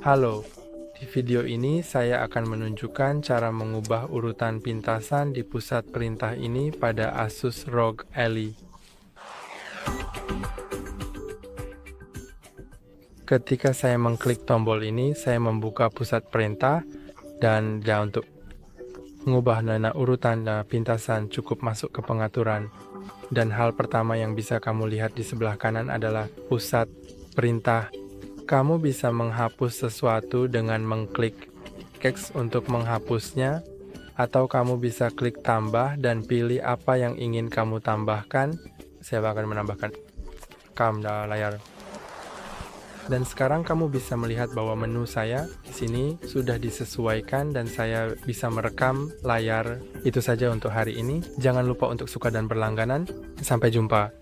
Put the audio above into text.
Halo, di video ini saya akan menunjukkan cara mengubah urutan pintasan di pusat perintah ini pada ASUS ROG Ally. Ketika saya mengklik tombol ini, saya membuka pusat perintah dan untuk mengubah nana urutan pintasan cukup masuk ke pengaturan. Dan hal pertama yang bisa kamu lihat di sebelah kanan adalah pusat perintah. Kamu bisa menghapus sesuatu dengan mengklik X untuk menghapusnya, atau kamu bisa klik tambah dan pilih apa yang ingin kamu tambahkan. Saya akan menambahkan Rekam Layar. Dan sekarang kamu bisa melihat bahwa menu saya di sini sudah disesuaikan dan saya bisa merekam layar. Itu saja untuk hari ini. Jangan lupa untuk suka dan berlangganan. Sampai jumpa.